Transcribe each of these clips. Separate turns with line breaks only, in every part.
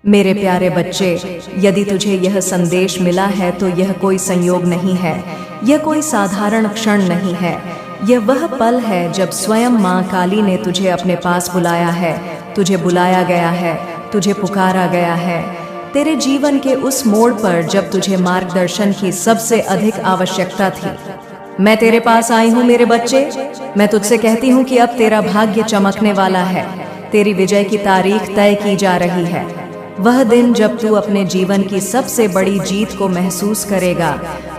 मेरे प्यारे बच्चे, यदि तुझे यह संदेश मिला है तो यह कोई संयोग नहीं है, यह कोई साधारण क्षण नहीं है। यह वह पल है जब स्वयं माँ काली ने तुझे अपने पास बुलाया है, तुझे बुलाया गया है, तुझे पुकारा गया है। तेरे जीवन के उस मोड़ पर जब तुझे मार्गदर्शन की सबसे अधिक आवश्यकता थी। मैं तेरे पास आई हूँ मेरे बच्चे। मैं तुझसे कहती हूँ कि अब तेरा भाग्य चमकने वाला है, तेरी विजय की तारीख तय की जा रही है। वह दिन जब तू अपने जीवन की सबसे बड़ी जीत को महसूस करेगा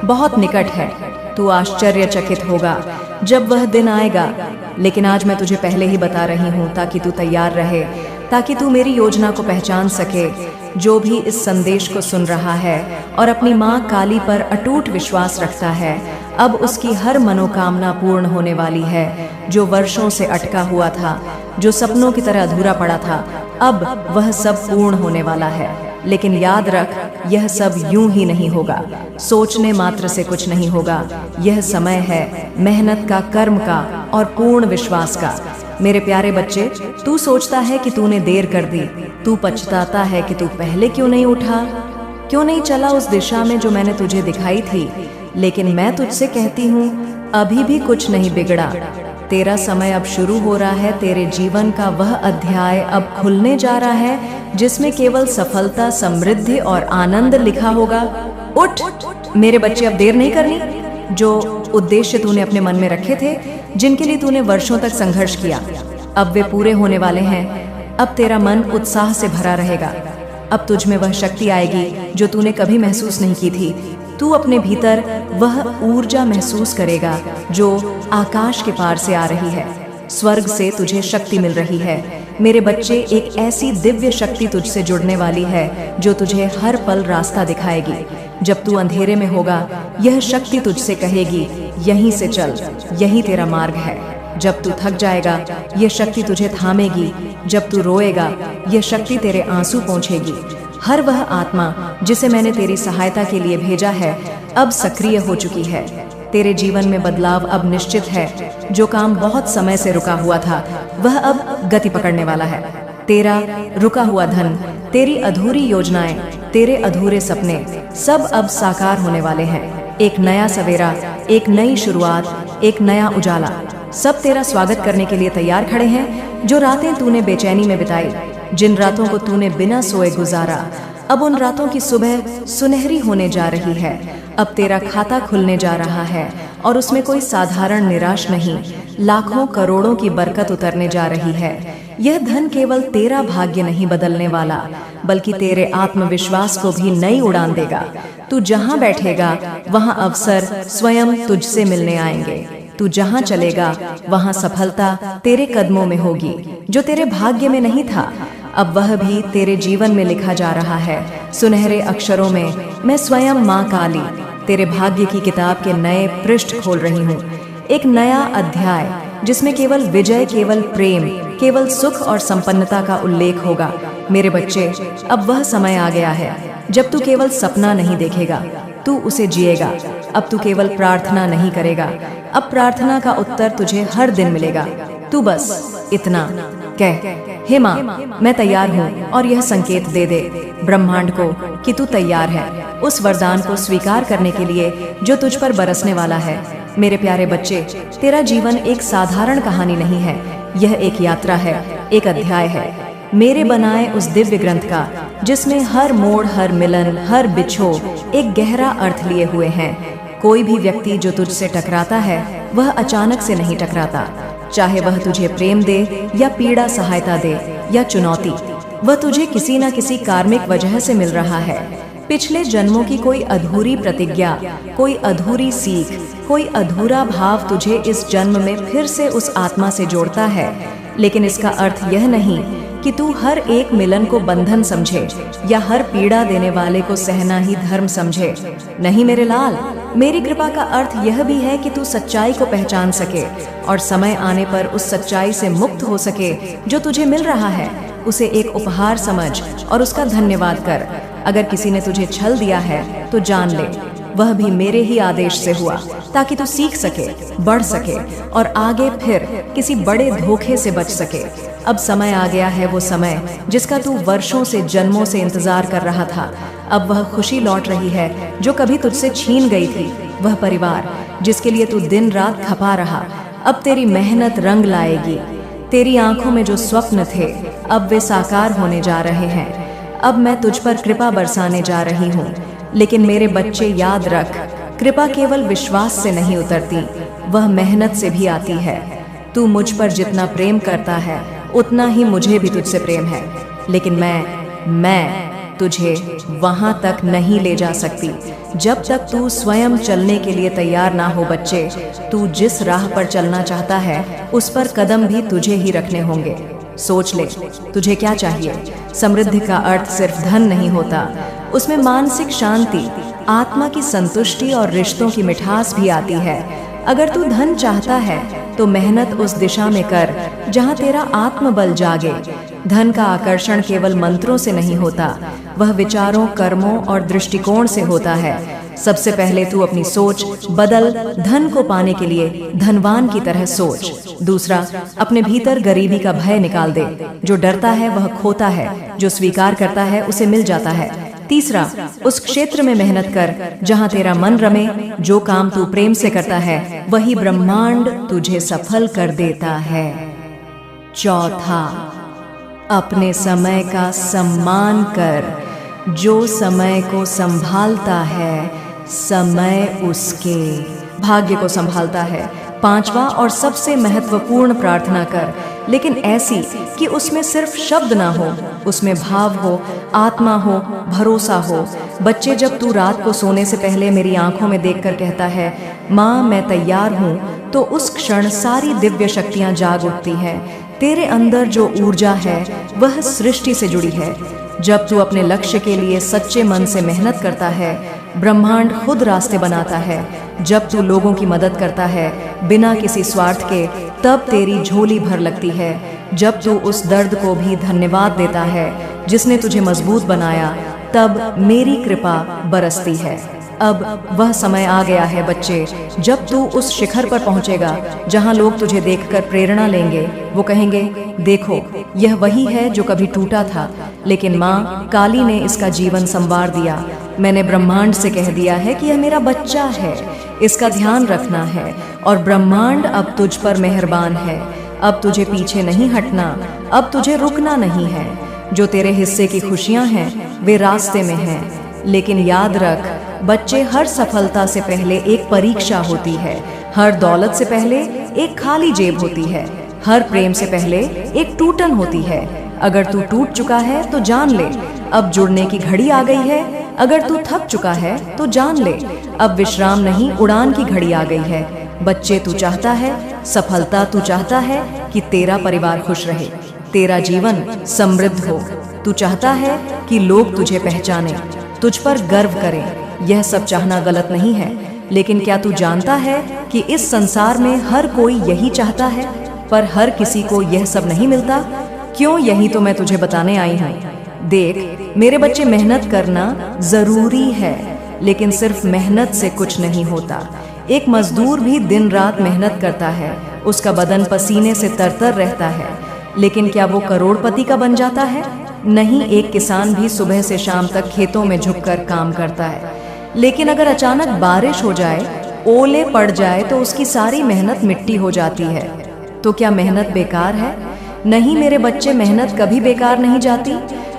बहुत निकट है। तू आश्चर्यचकित होगा जब वह दिन आएगा, लेकिन आज मैं तुझे पहले ही बता रही हूँ ताकि तू तैयार रहे, ताकि तू मेरी योजना को पहचान सके। जो भी इस संदेश को सुन रहा है और अपनी माँ काली पर अटूट विश्वास रखता है, अब उसकी हर मनोकामना पूर्ण होने वाली है। जो वर्षों से अटका हुआ था, जो सपनों की तरह अधूरा पड़ा था, अब वह सब पूर्ण होने वाला है। लेकिन याद रख, यह सब यूं ही नहीं होगा, सोचने मात्र से कुछ नहीं होगा। यह समय है मेहनत का, कर्म का और पूर्ण विश्वास का। मेरे प्यारे बच्चे, तू सोचता है कि तूने देर कर दी, तू पछताता है कि तू पहले क्यों नहीं उठा, क्यों नहीं चला उस दिशा में जो मैंने तुझे दिखाई थी। लेकिन मैं तुझसे कहती हूँ, अभी भी कुछ नहीं बिगड़ा। तेरा समय अब शुरू हो रहा है। तेरे जीवन का वह अध्याय अब खुलने जा रहा है जिसमें केवल सफलता, समृद्धि और आनंद लिखा होगा। उठ मेरे बच्चे, अब देर नहीं करनी। जो उद्देश्य तूने अपने मन में रखे थे, जिनके लिए तूने वर्षों तक संघर्ष किया, अब वे पूरे होने वाले हैं। अब तेरा मन उत्साह से भरा रहेगा। अब तुझ में वह शक्ति आएगी जो तूने कभी महसूस नहीं की थी। तू अपने भीतर वह ऊर्जा महसूस करेगा जो आकाश के पार से आ रही है। स्वर्ग से तुझे शक्ति मिल रही है। मेरे बच्चे, एक ऐसी दिव्य शक्ति तुझसे जुड़ने वाली है जो तुझे हर पल रास्ता दिखाएगी। जब तू अंधेरे में होगा, यह शक्ति तुझसे कहेगी, यहीं से चल, यही तेरा मार्ग है। जब तू थक जाएगा, यह शक्ति तुझे थामेगी। जब तू रोएगा, यह शक्ति तेरे आंसू पोंछेगी। हर वह आत्मा जिसे मैंने तेरी सहायता के लिए भेजा है, अब सक्रिय हो चुकी है। तेरे जीवन में बदलाव अब निश्चित है। जो काम बहुत समय से रुका हुआ था, वह अब गति पकड़ने वाला है। तेरा रुका हुआ धन, तेरी अधूरी योजनाएं, तेरे अधूरे सपने सब अब साकार होने वाले हैं। एक नया सवेरा, एक नई शुरुआत, एक नया उजाला, सब तेरा स्वागत करने के लिए तैयार खड़े हैं। जो रातें तूने बेचैनी में बिताई, जिन रातों को तूने बिना सोए गुजारा, अब उन रातों की सुबह सुनहरी होने जा रही है। अब तेरा खाता खुलने जा रहा है और उसमें कोई साधारण निराश नहीं, लाखों करोड़ों की बरकत उतरने जा रही है। यह धन केवल तेरा भाग्य नहीं बदलने वाला, बल्कि तेरे आत्मविश्वास को भी नई उड़ान देगा। तू जहाँ बैठेगा, वहाँ अवसर स्वयं तुझसे मिलने आएंगे। तू जहाँ चलेगा, वहाँ सफलता तेरे कदमों में होगी। जो तेरे भाग्य में नहीं था, अब वह भी तेरे जीवन में लिखा जा रहा है सुनहरे अक्षरों में। मैं स्वयं माँ काली तेरे भाग्य की किताब के नए पृष्ठ खोल रही हूँ। एक नया अध्याय जिसमें केवल विजय, केवल प्रेम, केवल सुख और संपन्नता का उल्लेख होगा। मेरे बच्चे, अब वह समय आ गया है जब तू केवल सपना नहीं देखेगा, तू उसे जिएगा। अब तू केवल प्रार्थना नहीं करेगा, अब प्रार्थना का उत्तर तुझे हर दिन मिलेगा। तू बस इतना कह, हे माँ, मैं तैयार हूँ, और यह संकेत दे दे ब्रह्मांड को कि तू तैयार है उस वरदान को स्वीकार करने के लिए जो तुझ पर बरसने वाला है। मेरे प्यारे बच्चे, तेरा जीवन एक साधारण कहानी नहीं है, यह एक यात्रा है, एक अध्याय है मेरे बनाए उस दिव्य ग्रंथ का, जिसमें हर मोड़, हर मिलन, हर बिछोह एक गहरा अर्थ लिए हुए हैं। कोई भी व्यक्ति जो तुझसे टकराता है, वह अचानक से नहीं टकराता। चाहे वह तुझे प्रेम दे या पीड़ा, सहायता दे या चुनौती, वह तुझे किसी न किसी कार्मिक वजह से मिल रहा है। पिछले जन्मों की कोई अधूरी प्रतिज्ञा, कोई अधूरी सीख, कोई अधूरा भाव तुझे इस जन्म में फिर से उस आत्मा से जोड़ता है। लेकिन इसका अर्थ यह नहीं कि तू हर एक मिलन को बंधन समझे या हर पीड़ा देने वाले को सहना ही धर्म समझे। नहीं मेरे लाल, मेरी कृपा का अर्थ यह भी है कि तू सच्चाई को पहचान सके और समय आने पर उस सच्चाई से मुक्त हो सके। जो तुझे मिल रहा है, उसे एक उपहार समझ और उसका धन्यवाद कर। अगर किसी ने तुझे छल दिया है तो जान ले, वह भी मेरे ही आदेश से हुआ, ताकि तू सीख सके, बढ़ सके और आगे फिर किसी बड़े धोखे से बच सके। अब समय आ गया है, वो समय जिसका तू वर्षों से, जन्मों से इंतजार कर रहा था। अब वह खुशी लौट रही है जो कभी तुझसे छीन गई थी। वह परिवार जिसके लिए तू दिन रात खपा रहा, अब तेरी मेहनत रंग लाएगी। तेरी आंखों में जो स्वप्न थे अब वे साकार होने जा रहे हैं। अब मैं तुझ पर कृपा बरसाने जा रही हूँ। लेकिन मेरे बच्चे याद रख, कृपा केवल विश्वास से नहीं उतरती, वह मेहनत से भी आती है। तू मुझ पर जितना प्रेम करता है उतना ही मुझे भी तुझसे प्रेम है। लेकिन मैं तुझे वहां तक नहीं ले जा सकती जब तक तू स्वयं चलने के लिए तैयार ना हो। बच्चे, तू जिस राह पर चलना चाहता है उस पर कदम भी तुझे ही रखने होंगे। सोच ले, तुझे क्या चाहिए? समृद्धि का अर्थ सिर्फ धन नहीं होता, उसमें मानसिक शांति, आत्मा की संतुष्टि और रिश्तों की मिठास भी आती है। अगर तू धन चाहता है तो मेहनत उस दिशा में कर जहां तेरा आत्मबल जागे। धन का आकर्षण केवल मंत्रों से नहीं होता, वह विचारों, कर्मों और दृष्टिकोण से होता है। सबसे पहले तू अपनी सोच बदल। धन को पाने के लिए धनवान की तरह सोच। दूसरा, अपने भीतर गरीबी का भय निकाल दे। जो डरता है वह खोता है, जो स्वीकार करता है उसे मिल जाता है। तीसरा, उस क्षेत्र में मेहनत कर जहां तेरा मन रमे। जो काम तू प्रेम से करता है वही ब्रह्मांड तुझे सफल कर देता है। चौथा, अपने समय का सम्मान कर। जो समय को संभालता है, समय उसके भाग्य को संभालता है। पांचवा और सबसे महत्वपूर्ण प्रार्थना कर, लेकिन ऐसी कि उसमें सिर्फ शब्द ना हो, उसमें भाव हो, आत्मा हो, भरोसा हो। बच्चे, जब तू रात को सोने से पहले मेरी आंखों में देखकर कहता है माँ मैं तैयार हूँ, तो उस क्षण सारी दिव्य शक्तियाँ जाग उठती हैं। तेरे अंदर जो ऊर्जा है वह सृष्टि से जुड़ी है। जब तू अपने लक्ष्य के लिए सच्चे मन से मेहनत करता है, ब्रह्मांड खुद रास्ते बनाता है। जब तू लोगों की मदद करता है बिना किसी स्वार्थ के, तब तेरी झोली भर लगती है। जब तू उस दर्द को भी धन्यवाद देता है जिसने तुझे मजबूत बनाया, तब मेरी कृपा बरसती है। अब वह समय आ गया है बच्चे, जब तू उस शिखर पर पहुंचेगा जहां लोग तुझे देखकर प्रेरणा लेंगे। वो कहेंगे, देखो यह वही है जो कभी टूटा था, लेकिन माँ काली ने इसका जीवन संवार दिया। मैंने ब्रह्मांड से कह दिया है कि यह मेरा बच्चा है, इसका ध्यान रखना है। और ब्रह्मांड अब तुझ पर मेहरबान है। अब तुझे पीछे नहीं हटना, अब तुझे रुकना नहीं है। जो तेरे हिस्से की खुशियां हैं वे रास्ते में हैं। लेकिन याद रख बच्चे, हर सफलता से पहले एक परीक्षा होती है, हर दौलत से पहले एक खाली जेब होती है, हर प्रेम से पहले एक टूटन होती है। अगर तू टूट चुका है तो जान ले अब जुड़ने की घड़ी आ गई है। अगर तू थक चुका है तो जान ले अब विश्राम नहीं, उड़ान की घड़ी आ गई है। बच्चे, तू चाहता है सफलता, तू चाहता है कि तेरा परिवार खुश रहे, तेरा जीवन समृद्ध हो। तू चाहता है कि लोग तुझे पहचाने, तुझ पर गर्व करें। यह सब चाहना गलत नहीं है, लेकिन क्या तू जानता है कि इस संसार में हर कोई यही चाहता है, पर हर किसी को यह सब नहीं मिलता? क्यों? यही तो मैं तुझे बताने आई हूँ। देख मेरे बच्चे, मेहनत करना जरूरी है, लेकिन सिर्फ मेहनत से कुछ नहीं होता। एक मजदूर भी दिन रात मेहनत करता है, उसका बदन पसीने से तरतर रहता है, लेकिन क्या वो करोड़पति का बन जाता है? नहीं। एक किसान भी सुबह से शाम तक खेतों में झुककर काम करता है, लेकिन अगर अचानक बारिश हो जाए, ओले पड़ जाए तो उसकी सारी मेहनत मिट्टी हो जाती है। तो क्या मेहनत बेकार है? नहीं मेरे बच्चे, मेहनत कभी बेकार नहीं जाती,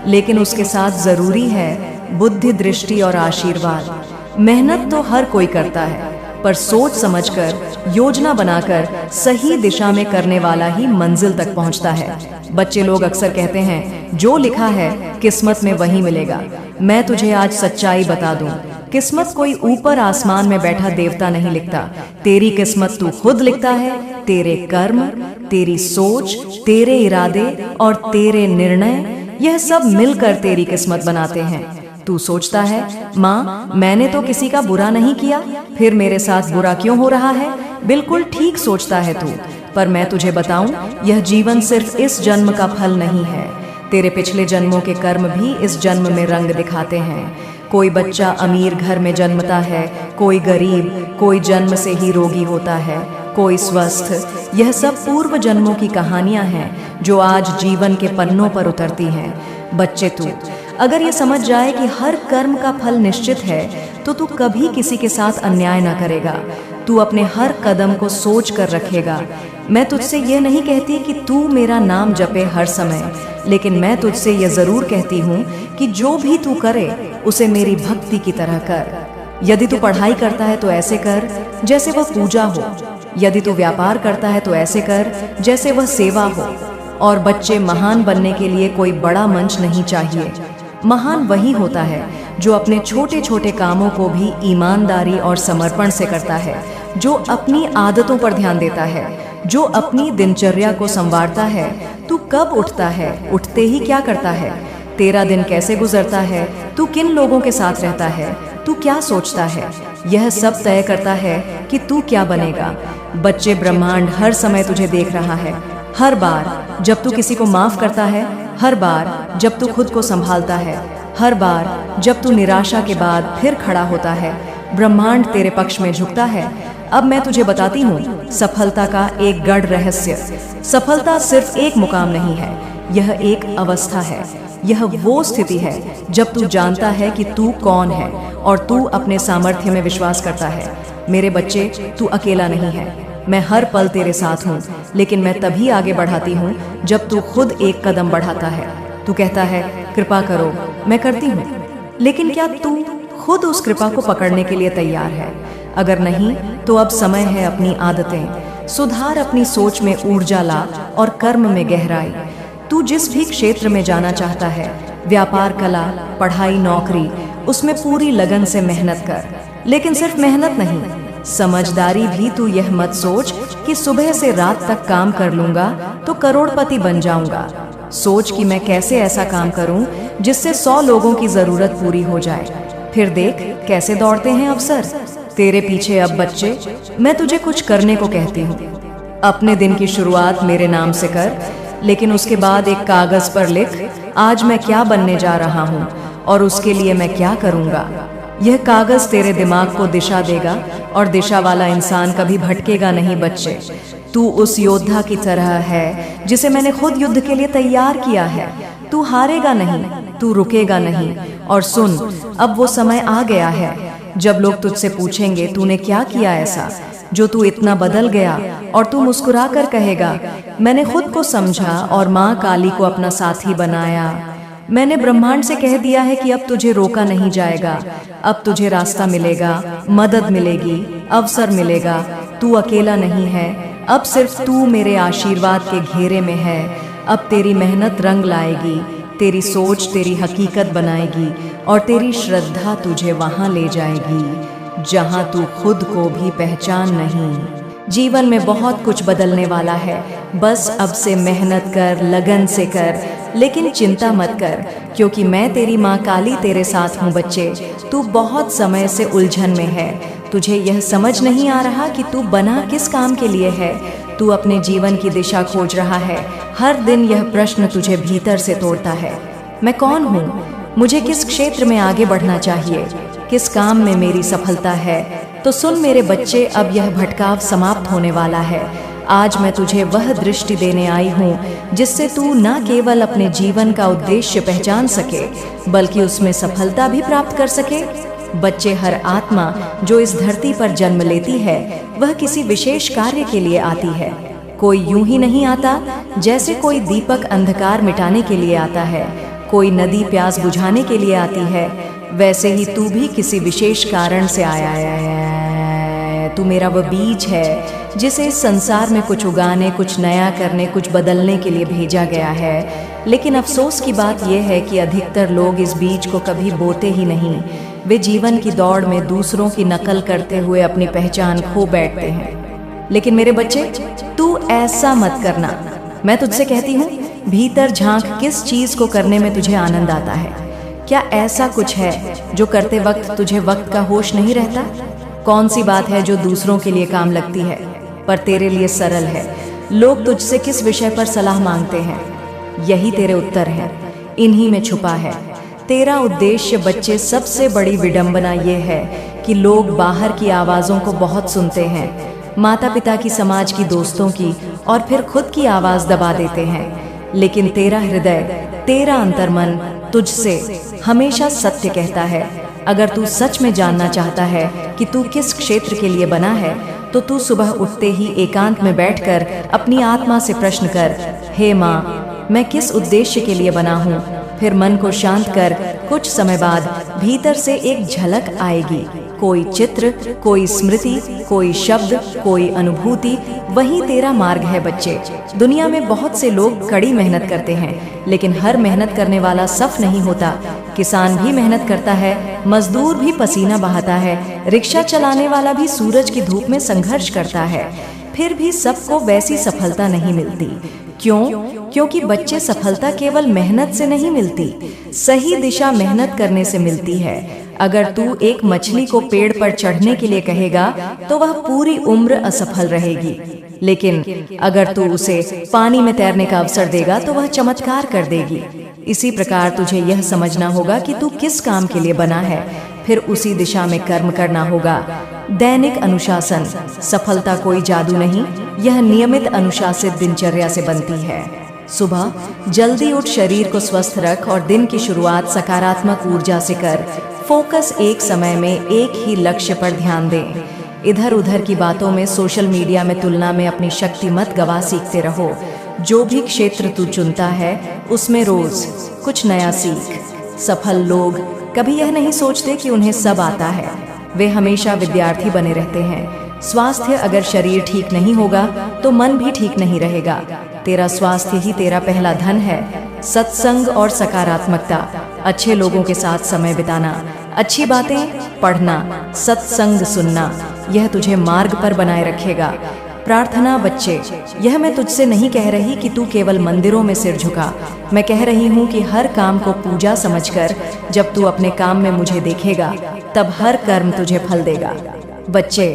लेकिन उसके साथ जरूरी है बुद्धि, दृष्टि और आशीर्वाद। मेहनत तो हर कोई करता है, पर सोच समझकर, योजना बनाकर सही दिशा में करने वाला ही मंजिल तक पहुंचता है। बच्चे, लोग अक्सर कहते हैं जो लिखा है किस्मत में वही मिलेगा। मैं तुझे आज सच्चाई बता दूं, किस्मत कोई ऊपर आसमान में बैठा देवता नहीं लिखता। तेरी किस्मत तू खुद लिखता है। तेरे कर्म, तेरी सोच, तेरे इरादे और तेरे निर्णय, यह सब मिलकर तेरी किस्मत बनाते हैं। तू सोचता है माँ मैंने तो किसी का बुरा नहीं किया, फिर मेरे साथ बुरा क्यों हो रहा है? बिल्कुल ठीक सोचता है तू, पर मैं तुझे बताऊं, यह जीवन सिर्फ इस जन्म का फल नहीं है। तेरे पिछले जन्मों के कर्म भी इस जन्म में रंग दिखाते हैं। कोई बच्चा अमीर घर में जन्मता है, कोई गरीब, कोई जन्म से ही रोगी होता है, कोई स्वस्थ। यह सब पूर्व जन्मों की कहानियां हैं जो आज जीवन के पन्नों पर उतरती हैं। बच्चे, तू अगर ये समझ जाए कि हर कर्म का फल निश्चित है तो तू कभी किसी के साथ अन्याय ना करेगा। तू अपने हर कदम को सोच कर रखेगा। मैं तुझसे यह नहीं कहती कि तू मेरा नाम जपे हर समय, लेकिन मैं तुझसे यह जरूर कहती हूँ कि जो भी तू करे उसे मेरी भक्ति की तरह कर। यदि तू पढ़ाई करता है तो ऐसे कर जैसे वह पूजा हो। यदि तू व्यापार करता है तो ऐसे कर जैसे वह सेवा हो। और बच्चे, महान बनने के लिए कोई बड़ा मंच नहीं चाहिए। महान वही होता है जो अपने छोटे छोटे कामों को भी ईमानदारी और समर्पण से करता है, जो अपनी आदतों पर ध्यान देता है, जो अपनी दिनचर्या को संवारता है। तू कब उठता है, उठते ही क्या करता है, तेरा दिन कैसे गुजरता है, तू किन लोगों के साथ रहता है, तू क्या सोचता है, यह सब तय करता है कि तू क्या बनेगा। बच्चे, ब्रह्मांड हर समय तुझे देख रहा है। हर बार जब तू किसी को माफ करता है, हर बार जब तू खुद को संभालता है, हर बार जब तू निराशा के बाद फिर खड़ा होता है, ब्रह्मांड तेरे पक्ष में झुकता है। अब मैं तुझे बताती हूँ सफलता का एक गढ़ रहस्य। सफलता सिर्फ एक मुकाम नहीं है, यह एक अवस्था है। यह वो स्थिति है जब तू जानता है कि तू कौन है और तू अपने सामर्थ्य में विश्वास करता है। मेरे बच्चे, तू अकेला नहीं है। मैं हर पल तेरे साथ हूँ, लेकिन मैं तभी आगे बढ़ाती हूँ जब तू खुद एक कदम बढ़ाता है। तू कहता है कृपा करो, मैं करती हूँ, लेकिन क्या तू खुद उस कृपा को पकड़ने के लिए तैयार है? अगर नहीं तो अब समय है अपनी आदतें सुधार, अपनी सोच में ऊर्जा ला और कर्म में गहराई। तू जिस भी क्षेत्र में जाना चाहता है, व्यापार, कला, पढ़ाई, नौकरी, उसमें पूरी लगन से मेहनत कर। लेकिन सिर्फ मेहनत नहीं, समझदारी भी। तू यह मत सोच कि सुबह से रात तक काम कर लूंगा तो करोड़पति बन जाऊंगा। सोच कि मैं कैसे ऐसा काम करूं जिससे 100 लोगों की जरूरत पूरी हो जाए। फिर देख कैसे दौड़ते हैं अवसर तेरे पीछे। अब बच्चे, मैं तुझे कुछ करने को कहती हूँ। अपने दिन की शुरुआत मेरे नाम से कर, लेकिन उसके बाद एक कागज पर लिख आज मैं क्या बनने जा रहा हूँ और उसके लिए मैं क्या करूँगा। यह कागज तेरे दिमाग को दिशा देगा और दिशा वाला इंसान कभी भटकेगा नहीं। बच्चे, तू उस योद्धा की तरह है जिसे मैंने खुद युद्ध के लिए तैयार किया है। तू हारेगा नहीं, तू रुकेगा नहीं। और सुन, अब वो समय आ गया है जब लोग तुझसे पूछेंगे तूने क्या किया ऐसा जो तू इतना बदल गया, और तू मुस्कुरा कर कहेगा मैंने खुद को समझा और माँ काली को अपना साथी बनाया। मैंने ब्रह्मांड से कह दिया है कि अब तुझे रोका नहीं जाएगा। अब तुझे रास्ता मिलेगा, मदद मिलेगी, अवसर मिलेगा। तू अकेला नहीं है, अब सिर्फ तू मेरे आशीर्वाद के घेरे में है। अब तेरी मेहनत रंग लाएगी, तेरी सोच तेरी हकीकत बनाएगी और तेरी श्रद्धा तुझे वहां ले जाएगी जहां तू खुद को भी पहचान नहीं। जीवन में बहुत कुछ बदलने वाला है, बस अब से मेहनत कर, लगन से कर, लेकिन चिंता मत कर, क्योंकि मैं तेरी माँ काली तेरे साथ हूँ। बच्चे, तू बहुत समय से उलझन में है। तुझे यह समझ नहीं आ रहा कि तू बना किस काम के लिए है। तू अपने जीवन की दिशा खोज रहा है। हर दिन यह प्रश्न तुझे भीतर से तोड़ता है, मैं कौन हूँ, मुझे किस क्षेत्र में आगे बढ़ना चाहिए, किस काम में मेरी सफलता है। तो सुन मेरे बच्चे, अब यह भटकाव समाप्त होने वाला है। आज मैं तुझे वह दृष्टि देने आई हूँ जिससे तू न केवल अपने जीवन का उद्देश्य पहचान सके, बल्कि उसमें सफलता भी प्राप्त कर सके। बच्चे, हर आत्मा जो इस धरती पर जन्म लेती है वह किसी विशेष कार्य के लिए आती है। कोई यूं ही नहीं आता जैसे कोई दीपक अंधकार मिटाने के लिए आता है, कोई नदी प्यास बुझाने के लिए आती है, वैसे ही तू भी किसी विशेष कारण से आया है। तू मेरा वह बीज है जिसे इस संसार में कुछ उगाने, कुछ नया करने, कुछ बदलने के लिए भेजा गया है। लेकिन अफसोस की बात यह है कि अधिकतर लोग इस बीज को कभी बोते ही नहीं। वे जीवन की दौड़ में दूसरों की नकल करते हुए अपनी पहचान खो बैठते हैं। लेकिन मेरे बच्चे, तू ऐसा मत करना। मैं तुझसे कहती हूँ, भीतर झांक, किस चीज को करने में तुझे आनंद आता है। क्या ऐसा कुछ है जो करते वक्त तुझे वक्त का होश नहीं रहता? कौन सी बात है जो दूसरों के लिए काम लगती है पर तेरे लिए सरल है? लोग तुझसे किस विषय पर सलाह मांगते हैं? यही तेरे उत्तर हैं, इन्हीं में छुपा है तेरा उद्देश्य। बच्चे, सबसे बड़ी विडंबना ये है कि लोग बाहर की आवाज़ों को बहुत सुनते हैं माता पिता की, समाज की, दोस्तों की और फिर खुद की आवाज दबा देते हैं। लेकिन तेरा हृदय, तेरा अंतर्मन तुझसे हमेशा सत्य कहता है। अगर तू सच में जानना चाहता है कि तू किस क्षेत्र के लिए बना है, तो तू सुबह उठते ही एकांत में बैठकर अपनी आत्मा से प्रश्न कर, हे माँ, मैं किस उद्देश्य के लिए बना हूँ। फिर मन को शांत कर कुछ समय बाद भीतर से एक झलक आएगी, कोई चित्र, कोई स्मृति, कोई शब्द, कोई अनुभूति। वही तेरा मार्ग है बच्चे। दुनिया में बहुत से लोग कड़ी मेहनत करते हैं, लेकिन हर मेहनत करने वाला सफल नहीं होता। किसान भी मेहनत करता है, मजदूर भी पसीना बहाता है, रिक्शा चलाने वाला भी सूरज की धूप में संघर्ष करता है, फिर भी सबको वैसी सफलता नहीं मिलती। क्यों? क्योंकि बच्चे, सफलता केवल मेहनत से नहीं मिलती, सही दिशा मेहनत करने से मिलती है। अगर तू एक मछली को पेड़ पर चढ़ने के लिए कहेगा तो वह पूरी उम्र असफल रहेगी, लेकिन अगर तू उसे पानी में तैरने का अवसर देगा तो वह चमत्कार कर देगी। इसी प्रकार तुझे यह समझना होगा कि तू किस काम के लिए बना है, फिर उसी दिशा में कर्म करना होगा। दैनिक अनुशासन। सफलता कोई जादू नहीं, यह नियमित अनुशासित दिनचर्या से बनती है। सुबह जल्दी उठ, शरीर को स्वस्थ रख और दिन की शुरुआत सकारात्मक ऊर्जा से कर। फोकस एक समय में एक ही लक्ष्य पर ध्यान दे। इधर उधर की बातों में, सोशल मीडिया में तुलना में अपनी शक्ति मत गवा, सीखते रहो। जो भी क्षेत्र तू चुनता है उसमें रोज कुछ नया सीख। सफल लोग कभी यह नहीं सोचते कि उन्हें सब आता है, वे हमेशा विद्यार्थी बने रहते हैं। स्वास्थ्य, अगर शरीर ठीक नहीं होगा तो मन भी ठीक नहीं रहेगा। तेरा स्वास्थ्य ही तेरा पहला धन है। सत्संग और सकारात्मकता, अच्छे लोगों के साथ समय बिताना, अच्छी बातें पढ़ना, सत्संग सुनना, यह तुझे मार्ग पर बनाए रखेगा। प्रार्थना। बच्चे, यह मैं तुझसे नहीं कह रही कि तू केवल मंदिरों में सिर झुका। मैं कह रही हूँ कि हर काम को पूजा समझकर जब तू अपने काम में मुझे देखेगा, तब हर कर्म तुझे फल देगा। बच्चे,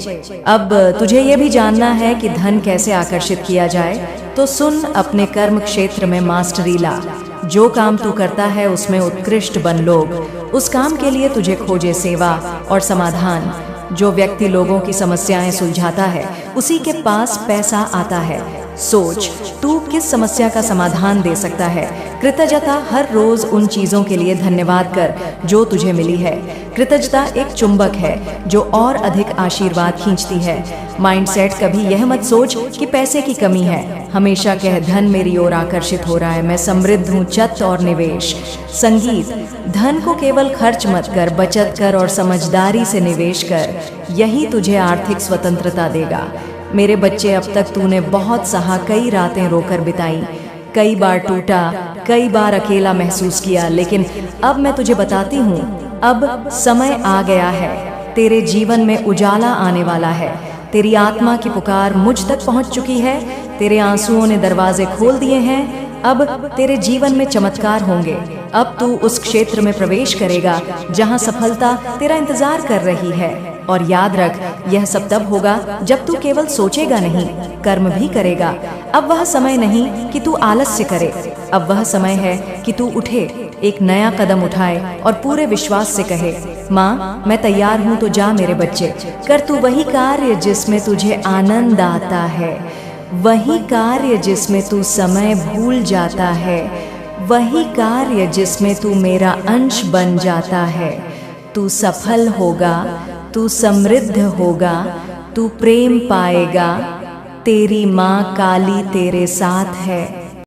अब तुझे यह भी जानना है कि धन कैसे आकर्षित किया जाए, तो सुन, अपने कर्म क्षेत्र में मास्टरी ला। जो काम तू करता है उसमें उत्कृष्ट बन लोग। उस काम के लिए तुझे खोजे सेवा और समाधान। जो व्यक्ति लोगों की समस्याएं सुलझाता है उसी के पास पैसा आता है। सोच, तू किस समस्या का समाधान दे सकता है। कृतज्ञता। हर रोज उन चीजों के लिए धन्यवाद कर जो तुझे मिली है। कृतज्ञता एक चुंबक है जो और अधिक आशीर्वाद खींचती है। माइंडसेट। कभी यह मत सोच कि पैसे की कमी है, हमेशा कह, धन मेरी ओर आकर्षित हो रहा है, मैं समृद्ध हूँ। चत और निवेश। संगीत। धन को केवल खर्च मत कर, बचत कर और समझदारी से निवेश कर, यही तुझे आर्थिक स्वतंत्रता देगा। मेरे बच्चे, अब तक तूने बहुत सहा, कई रातें रोकर बिताई, कई बार टूटा, कई बार अकेला महसूस किया, लेकिन अब मैं तुझे बताती हूँ, अब समय आ गया है। तेरे जीवन में उजाला आने वाला है। तेरी आत्मा की पुकार मुझ तक पहुँच चुकी है। तेरे आंसुओं ने दरवाजे खोल दिए हैं। अब तेरे जीवन में चमत्कार होंगे। अब तू उस क्षेत्र में प्रवेश करेगा जहाँ सफलता तेरा इंतजार कर रही है। और याद रख, यह सब तब होगा जब तू केवल सोचेगा नहीं, कर्म भी करेगा। अब वह समय नहीं कि तू आलस्य करे, अब वह समय है कि तू उठे, एक नया कदम उठाए और पूरे विश्वास से कहे, माँ, मैं तैयार हूँ, तो जा मेरे बच्चे, कर तू वही कार्य जिसमें तुझे आनंद आता है, वही कार्य जिसमें तू समय भूल जाता है, वही कार्य जिसमें तू मेरा अंश बन जाता है। तू सफल होगा, तू समृद्ध होगा, तू प्रेम पाएगा। तेरी माँ काली तेरे साथ है।